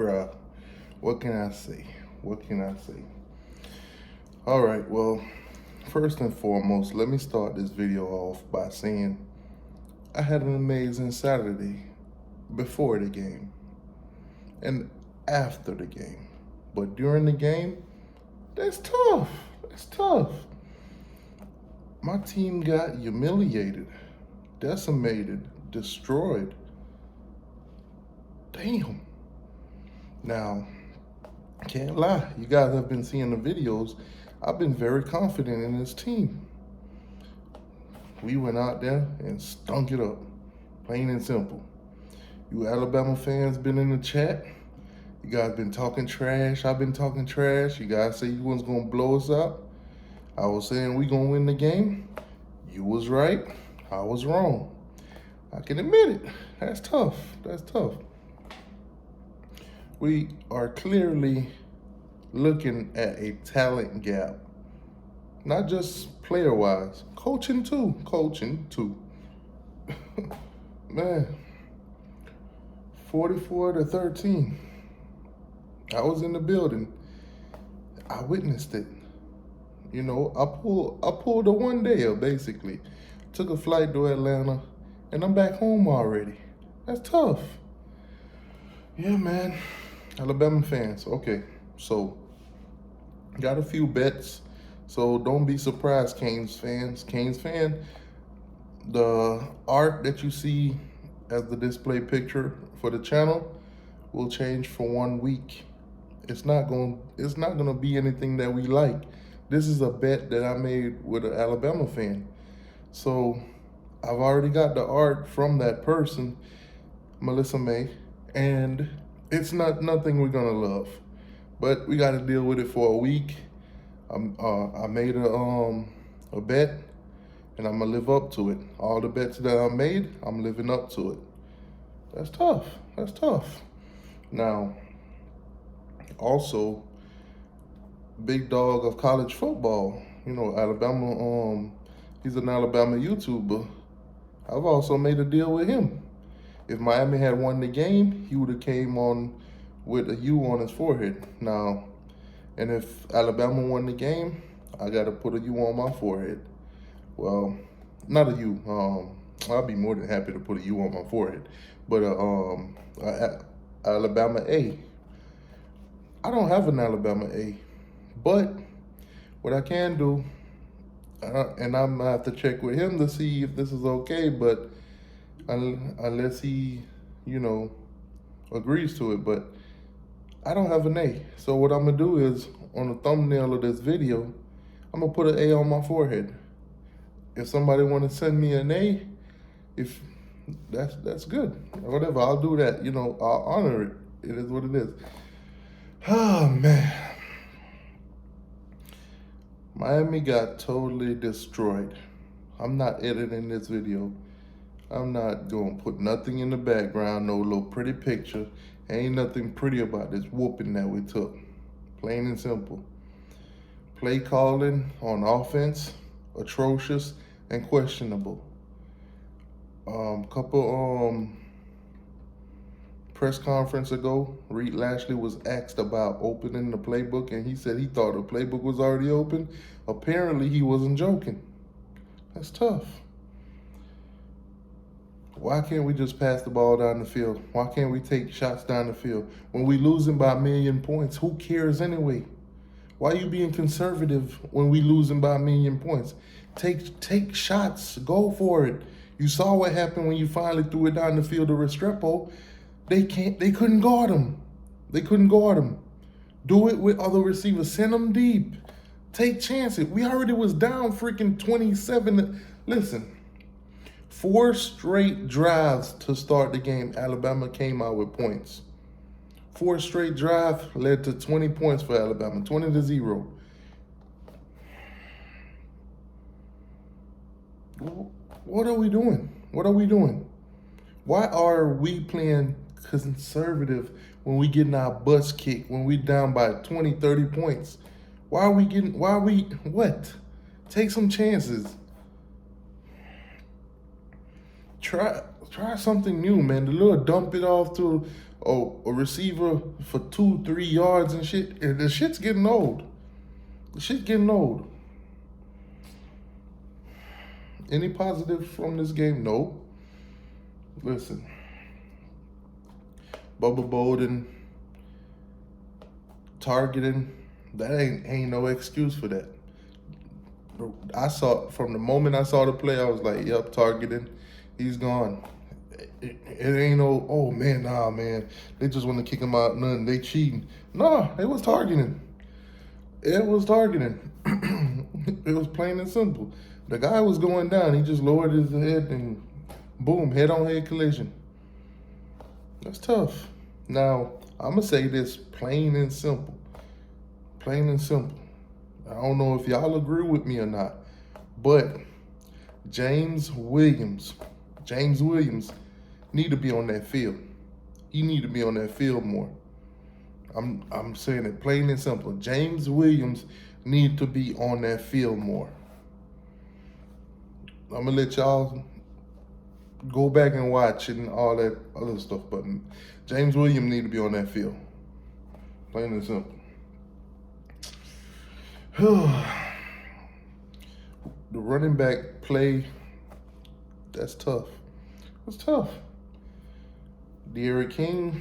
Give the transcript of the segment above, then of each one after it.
Bruh, what can I say? What can I say? All right, well, first and foremost, let me start this video off by saying I had an amazing Saturday before the game and after the game. But during the game, that's tough. That's tough. My team got humiliated, decimated, destroyed. Damn. Now, can't lie. You guys have been seeing the videos. I've been very confident in this team. We went out there and stunk it up, plain and simple. You Alabama fans been in the chat. You guys been talking trash. I've been talking trash. You guys say you was gonna blow us up. I was saying we gonna win the game. You was right. I was wrong. I can admit it. That's tough. That's tough. We are clearly looking at a talent gap. Not just player-wise, coaching too. Man, 44-13. I was in the building. I witnessed it. You know, I pulled a one day basically. Took a flight to Atlanta, and I'm back home already. That's tough. Yeah, man. Alabama fans. Okay, so got a few bets. So don't be surprised, Canes fans. Canes fan, the art that you see as the display picture for the channel will change for 1 week. It's not gonna be anything that we like. This is a bet that I made with an Alabama fan. So I've already got the art from that person, Melissa May, and it's not nothing we're gonna love. But we gotta deal with it for a week. I made a bet, and I'm gonna live up to it. All the bets that I made, I'm living up to it. That's tough. That's tough. Now, also, big dog of college football. You know, Alabama. He's an Alabama YouTuber. I've also made a deal with him. If Miami had won the game, he would have came on with a U on his forehead. Now, and if Alabama won the game, I got to put a U on my forehead. Well, not a U. I'll be more than happy to put a U on my forehead. But Alabama A. I don't have an Alabama A. But what I can do, and I'm going to have to check with him to see if this is okay, but unless he, agrees to it. But I don't have an A. So what I'm going to do is, on the thumbnail of this video, I'm going to put an A on my forehead. If somebody want to send me an A, if that's good. Whatever, I'll do that. I'll honor it. It is what it is. Oh, man. Miami got totally destroyed. I'm not editing this video. I'm not going to put nothing in the background, no little pretty picture. Ain't nothing pretty about this whooping that we took. Plain and simple. Play calling on offense, atrocious and questionable. Couple press conference ago, Reed Lashley was asked about opening the playbook, and he said he thought the playbook was already open. Apparently, he wasn't joking. That's tough. Why can't we just pass the ball down the field? Why can't we take shots down the field? When we losing by 1,000,000 points, who cares anyway? Why are you being conservative when we losing by 1,000,000 points? Take shots. Go for it. You saw what happened when you finally threw it down the field to Restrepo. They couldn't guard him. They couldn't guard him. Do it with other receivers. Send them deep. Take chances. We already was down freaking 27. Listen, 4 straight drives to start the game, Alabama came out with points. 4 straight drives led to 20 points for Alabama, 20-0. What are we doing? What are we doing? Why are we playing conservative when we getting our butts kicked, when we down by 20, 30 points? What? Take some chances. Try something new, man. The little dump it off to a receiver for 2-3 yards and shit. The shit's getting old. The shit's getting old. Any positive from this game? No. Listen, Bubba Bolden targeting, that ain't no excuse for that. I saw, from the moment I saw the play, I was like, yep, targeting, he's gone. It ain't no, oh man, nah, man, they just want to kick him out, none, they cheating. Nah, it was targeting. It was targeting. It was plain and simple. The guy was going down, he just lowered his head and boom, head-on-head collision. That's tough. Now, I'm going to say this plain and simple. Plain and simple. I don't know if y'all agree with me or not, but James Williams need to be on that field. He need to be on that field more. I'm saying it plain and simple. James Williams need to be on that field more. I'm going to let y'all go back and watch and all that other stuff, but James Williams need to be on that field. Plain and simple. The running back play, that's tough. It's tough. D'Eriq King,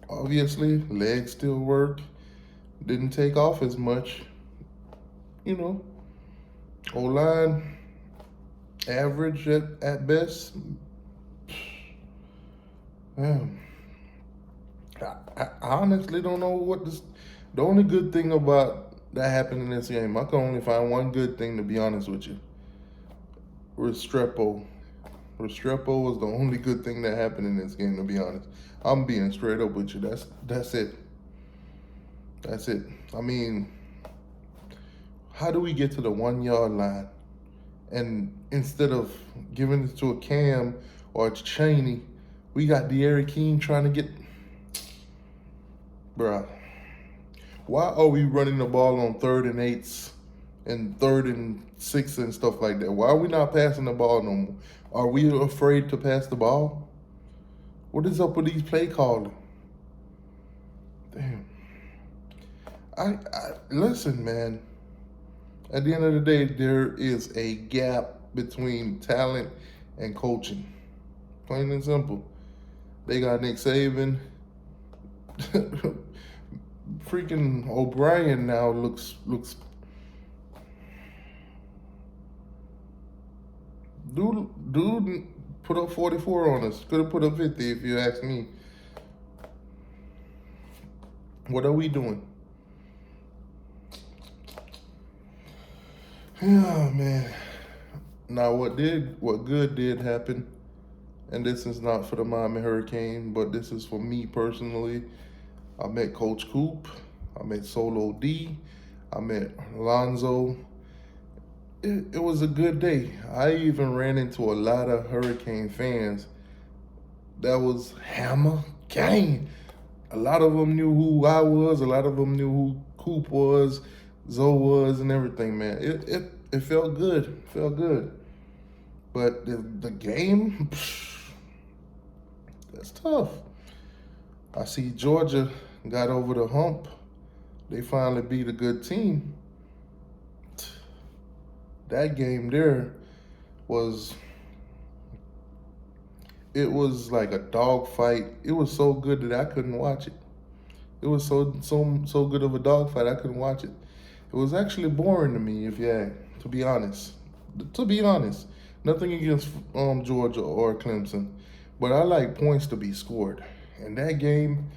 obviously, legs still work. Didn't take off as much. You know, O-line, average at best. Man, I honestly don't know what this. The only good thing about that happened in this game, I can only find one good thing, to be honest with you. Restrepo was the only good thing that happened in this game, to be honest. I'm being straight up with you. That's it. That's it. I mean, how do we get to the 1 yard line? And instead of giving it to a Cam or a Chaney, we got D'Eriq King trying to get. Bruh. Why are we running the ball on 3rd and 8s and 3rd and 6 and stuff like that? Why are we not passing the ball no more? Are we afraid to pass the ball? What is up with these play calling? Damn. I listen, man. At the end of the day, there is a gap between talent and coaching. Plain and simple. They got Nick Saban. Freaking O'Brien now looks. Dude put up 44 on us. Could have put up 50 if you ask me. What are we doing? Yeah, man. Now what good did happen, and this is not for the Miami Hurricane, but this is for me personally. I met Coach Coop. I met Solo D. I met Alonzo. It was a good day. I even ran into a lot of Hurricane fans that was hammer gang. A lot of them knew who I was. A lot of them knew who Coop was, Zoe was, and everything, man. It felt good. It felt good. But the game, that's tough. I see Georgia got over the hump. They finally beat a good team. That game there was like a dog fight. It was so good that I couldn't watch it. It was so good of a dog fight, I couldn't watch it. It was actually boring to me, to be honest. To be honest. Nothing against Georgia or Clemson, but I like points to be scored. And that game,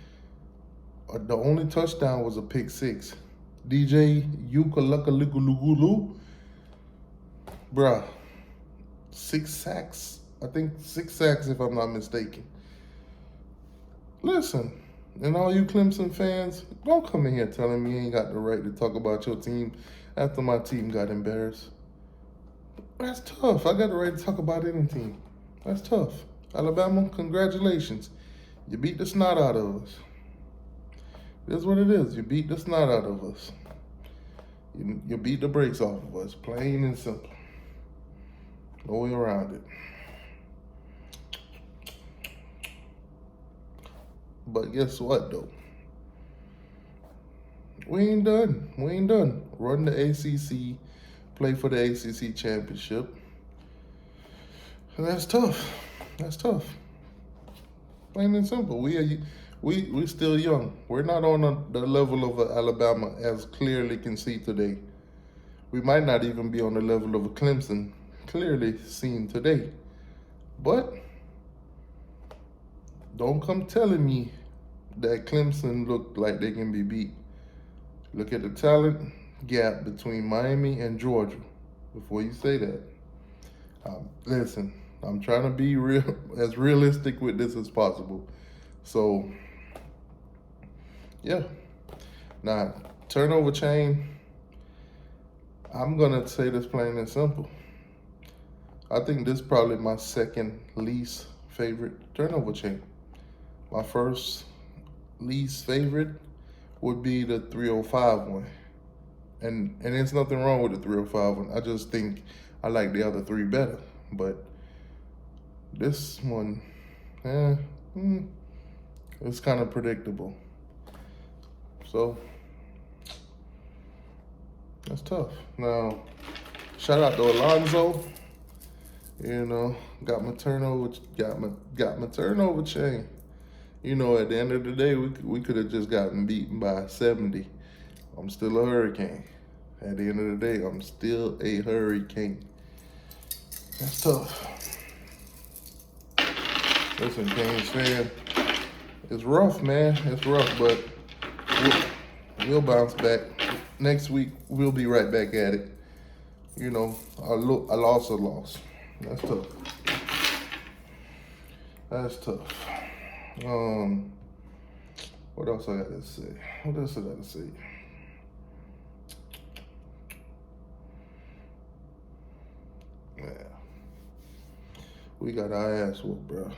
the only touchdown was a pick 6. DJ Yukalakaligulugulu, bruh, 6 sacks. I think 6 sacks if I'm not mistaken. Listen, and all you Clemson fans, don't come in here telling me you ain't got the right to talk about your team after my team got embarrassed. That's tough. I got the right to talk about any team. That's tough. Alabama, congratulations. You beat the snot out of us. That's what it is. You beat the snot out of us. You beat the brakes off of us. Plain and simple. No way around it. But guess what, though? We ain't done. We ain't done. Run the ACC, play for the ACC championship. And that's tough. That's tough. Plain and simple. We still young. We're not on the level of Alabama as clearly can see today. We might not even be on the level of a Clemson clearly seen today. But don't come telling me that Clemson look like they can be beat. Look at the talent gap between Miami and Georgia before you say that. Listen, I'm trying to be as realistic with this as possible. So, yeah. Now, turnover chain, I'm going to say this plain and simple. I think this is probably my second least favorite turnover chain. My first least favorite would be the 305 one. And there's nothing wrong with the 305 one. I just think I like the other three better. But this one, it's kind of predictable. So that's tough. Now, shout out to Alonzo. You know, got my turnover chain. You know, at the end of the day, we could have just gotten beaten by 70. I'm still a Hurricane. At the end of the day, I'm still a Hurricane. That's tough. Listen, Canes fan, it's rough, man. It's rough, but we'll bounce back. Next week, we'll be right back at it. You know, a loss. That's tough. That's tough. What else I got to say? Yeah. We got our ass whooped, bro.